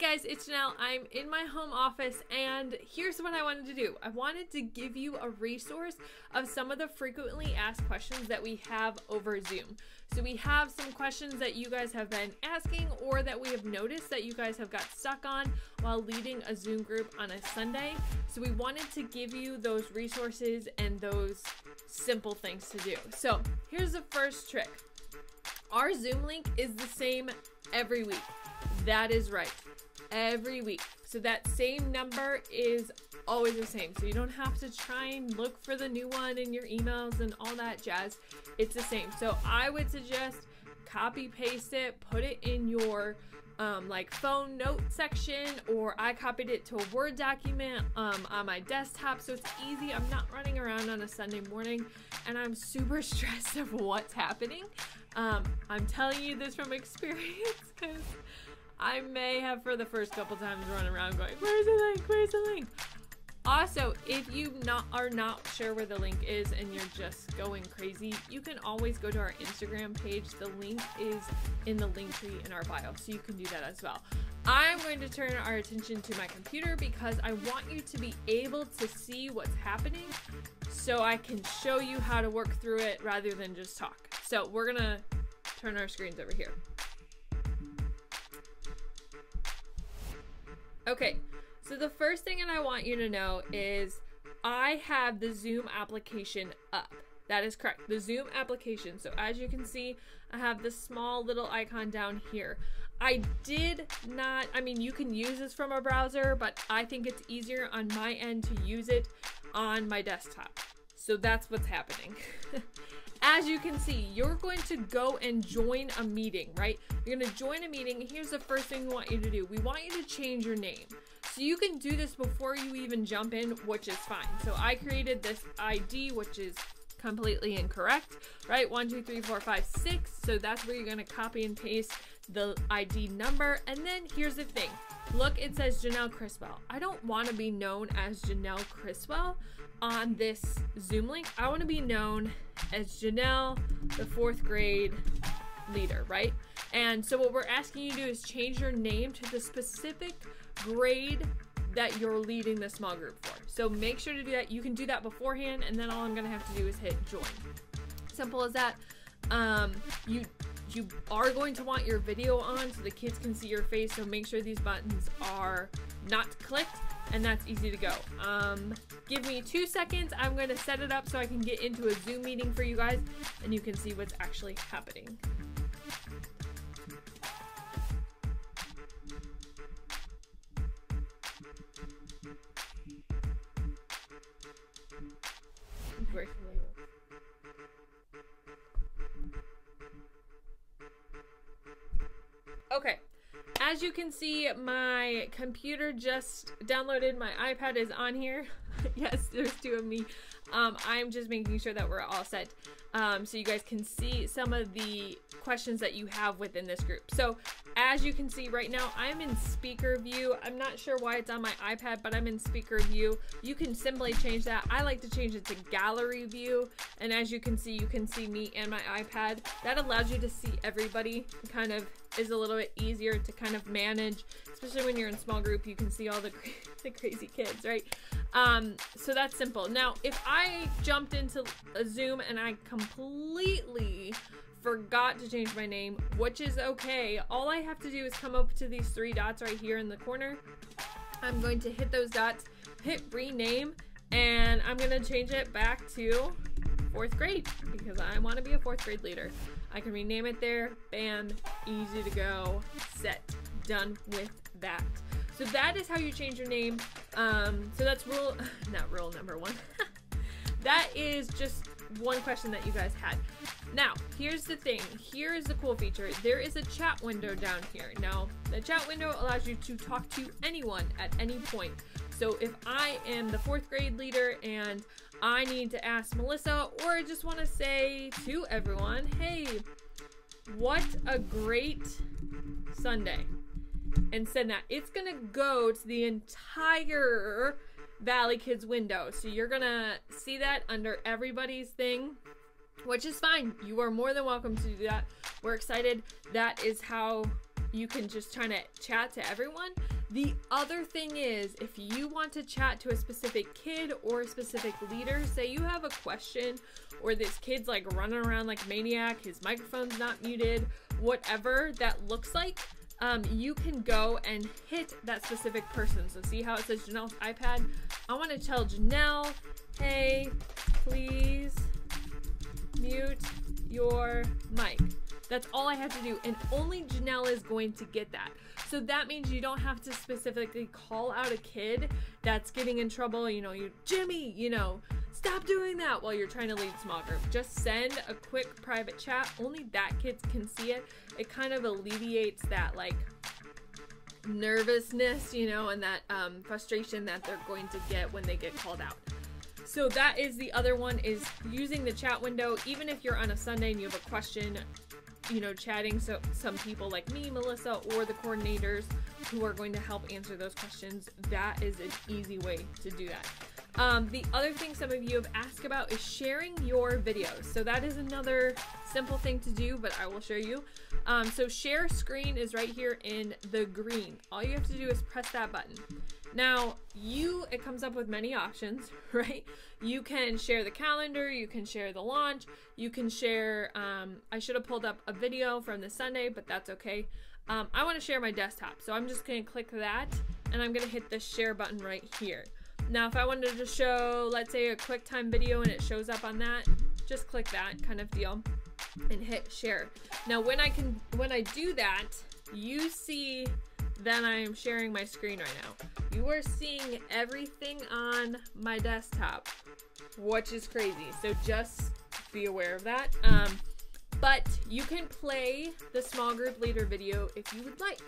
guys, it's Janelle. I'm in my home office, and here's what I wanted to do. I wanted to give you a resource of some of the frequently asked questions that we have over Zoom. So we have some questions that you guys have been asking or that we have noticed that you guys have got stuck on while leading a Zoom group on a Sunday. So we wanted to give you those resources and those simple things to do. So here's the first trick. Our Zoom link is the same every week. That is right. Every week. So that same number is always the same. So you don't have to try and look for the new one in your emails and all that jazz. It's the same. So I would suggest copy paste it, put it in your like phone note section, or I copied it to a Word document on my desktop, so it's easy. I'm not running around on a Sunday morning and I'm super stressed of what's happening. I'm telling you this from experience because I may have for the first couple times run around going, where's the link? Where's the link? Also, if you are not sure where the link is and you're just going crazy, you can always go to our Instagram page. The link is in the link tree in our bio, so you can do that as well. I'm going to turn our attention to my computer because I want you to be able to see what's happening so I can show you how to work through it rather than just talk. So we're gonna turn our screens over here. Okay. So the first thing that I want you to know is I have the Zoom application up. That is correct, the Zoom application. So as you can see, I have this small little icon down here. I mean, you can use this from a browser, but I think it's easier on my end to use it on my desktop. So that's what's happening. As you can see, you're going to go and join a meeting, right? You're gonna join a meeting. Here's the first thing we want you to do. We want you to change your name. So you can do this before you even jump in, which is fine. So I created this ID, which is completely incorrect, right? 1, 2, 3, 4, 5, 6. So that's where you're gonna copy and paste the ID number. And then here's the thing. Look, it says Janelle Criswell. I don't wanna be known as Janelle Criswell on this Zoom link. I wanna be known as Janelle, the 4th grade leader, right? And so what we're asking you to do is change your name to the specific grade that you're leading the small group for. So make sure to do that. You can do that beforehand, and then all I'm gonna have to do is hit join. Simple as that. You are going to want your video on so the kids can see your face, so make sure these buttons are not clicked, and that's easy to go. Give me 2 seconds. I'm going to set it up so I can get into a Zoom meeting for you guys and you can see what's actually happening. Okay, as you can see, my computer just downloaded, my iPad is on here. Yes, there's 2 of me. I'm just making sure that we're all set so you guys can see some of the questions that you have within this group. So as you can see right now, I'm in speaker view. I'm not sure why it's on my iPad, but I'm in speaker view. You can simply change that. I like to change it to gallery view. And as you can see me and my iPad. That allows you to see everybody. It kind of is a little bit easier to kind of manage, especially when you're in small group. You can see all the crazy kids, right? So that's simple. Now, if I jumped into a Zoom and I completely forgot to change my name, which is okay, all I have to do is come up to these 3 dots right here in the corner. I'm going to hit those dots, hit rename, and I'm gonna change it back to 4th grade because I want to be a 4th grade leader. I can rename it there, bam, easy to go, set, done with that. So that is how you change your name. So that's not rule number 1. That is just one question that you guys had. Now, here's the thing. Here is the cool feature. There is a chat window down here. Now, the chat window allows you to talk to anyone at any point. So if I am the 4th grade leader and I need to ask Melissa, or I just want to say to everyone, hey, what a great Sunday, and send that, it's gonna go to the entire Valley Kids window. So you're gonna see that under everybody's thing, which is fine. You are more than welcome to do that. We're excited. That is how you can just try to chat to everyone. The other thing is, if you want to chat to a specific kid or a specific leader, say you have a question or this kid's like running around like a maniac, his microphone's not muted, whatever that looks like, you can go and hit that specific person. So see how it says Janelle's iPad? I want to tell Janelle, hey, please mute your mic. That's all I have to do, and only Janelle is going to get that. So that means you don't have to specifically call out a kid that's getting in trouble, you know, Jimmy, you know, stop doing that while you're trying to lead small group. Just send a quick private chat. Only that kid can see it. It kind of alleviates that like nervousness, you know, and that frustration that they're going to get when they get called out. So that is the other one, is using the chat window. Even if you're on a Sunday and you have a question, you know, chatting so some people like me, Melissa, or the coordinators who are going to help answer those questions, that is an easy way to do that. The other thing some of you have asked about is sharing your videos. So that is another simple thing to do, but I will show you. So share screen is right here in the green. All you have to do is press that button. Now, it comes up with many options, right? You can share the calendar, you can share the launch, you can share, I should have pulled up a video from the Sunday, but that's okay. I want to share my desktop, so I'm just going to click that, and I'm going to hit the share button right here. Now, if I wanted to show, let's say, a QuickTime video and it shows up on that, just click that kind of deal and hit share. Now, when I do that, you see that I am sharing my screen right now. You are seeing everything on my desktop, which is crazy. So just be aware of that. But you can play the small group leader video if you would like,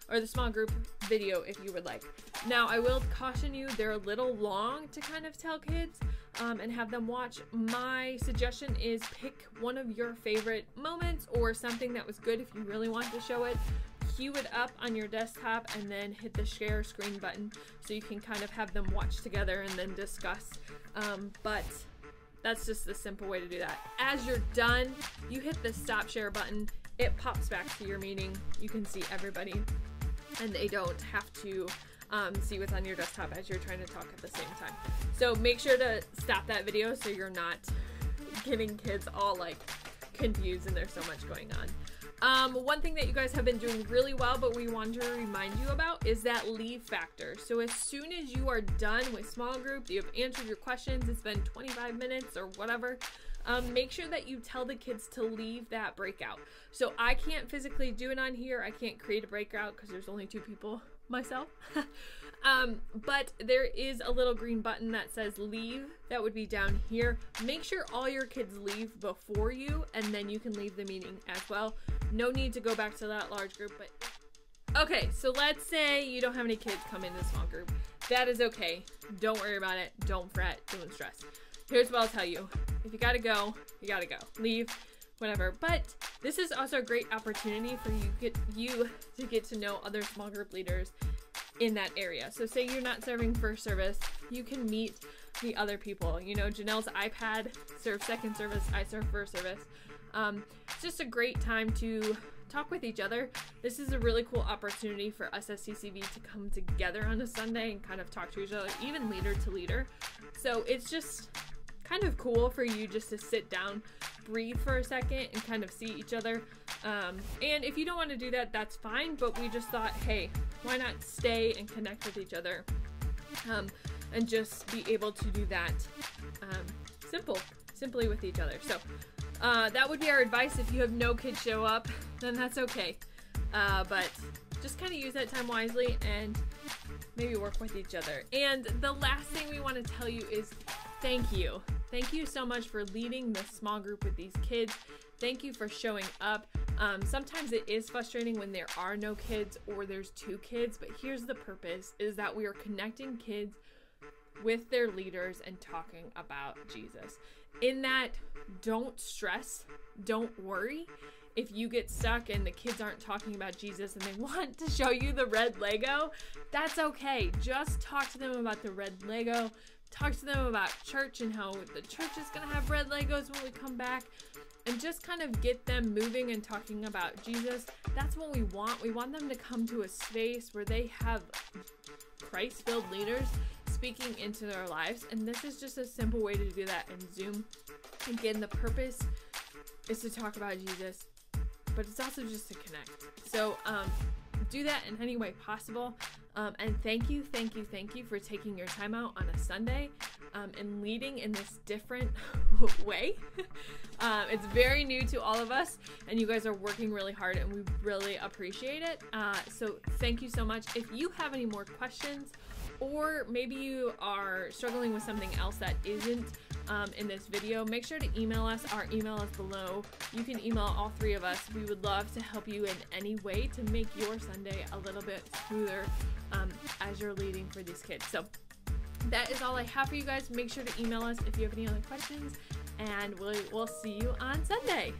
or the small group video if you would like. Now, I will caution you, they're a little long to kind of tell kids and have them watch. My suggestion is pick one of your favorite moments or something that was good if you really want to show it. Cue it up on your desktop and then hit the share screen button so you can kind of have them watch together and then discuss. But that's just the simple way to do that. As you're done, you hit the stop share button. It pops back to your meeting. You can see everybody and they don't have to see what's on your desktop as you're trying to talk at the same time. So make sure to stop that video so you're not getting kids all like confused and there's so much going on. One thing that you guys have been doing really well, but we want to remind you about, is that leave factor. So as soon as you are done with small group, you have answered your questions, it's been 25 minutes or whatever, make sure that you tell the kids to leave that breakout. So I can't physically do it on here. I can't create a breakout because there's only 2 people, myself. But there is a little green button that says leave. That would be down here. Make sure all your kids leave before you, and then you can leave the meeting as well. No need to go back to that large group, but okay, so let's say you don't have any kids come into the small group. That is okay. Don't worry about it. Don't fret. Don't stress. Here's what I'll tell you. If you gotta go, you gotta go. Leave, whatever. But this is also a great opportunity for you to get to know other small group leaders in that area. So say you're not serving first service, you can meet the other people. You know, Janelle's iPad serves second service, I serve first service. It's just a great time to talk with each other. This is a really cool opportunity for us as CCV to come together on a Sunday and kind of talk to each other, even leader to leader. So it's just kind of cool for you just to sit down, breathe for a second, and kind of see each other. And if you don't want to do that, that's fine, but we just thought, hey, why not stay and connect with each other and just be able to do that simply with each other. So that would be our advice. If you have no kids show up, then that's okay. But just kind of use that time wisely and maybe work with each other. And the last thing we want to tell you is thank you. Thank you so much for leading the small group with these kids. Thank you for showing up. Sometimes it is frustrating when there are no kids or there's 2 kids, but here's the purpose, is that we are connecting kids with their leaders and talking about Jesus. In that, don't stress, don't worry. If you get stuck and the kids aren't talking about Jesus and they want to show you the red Lego, that's okay. Just talk to them about the red Lego. Talk to them about church and how the church is going to have red Legos when we come back. and just kind of get them moving and talking about Jesus. That's what we want. We want them to come to a space where they have Christ-filled leaders speaking into their lives, and this is just a simple way to do that in Zoom. Again, the purpose is to talk about Jesus, but it's also just to connect. So do that in any way possible. And thank you for taking your time out on a Sunday and leading in this different way. It's very new to all of us, and you guys are working really hard, and we really appreciate it. So thank you so much. If you have any more questions, or maybe you are struggling with something else that isn't in this video, make sure to email us. Our email is below. You can email all three of us. We would love to help you in any way to make your Sunday a little bit smoother as you're leading for these kids. So that is all I have for you guys. Make sure to email us if you have any other questions, and we'll see you on Sunday.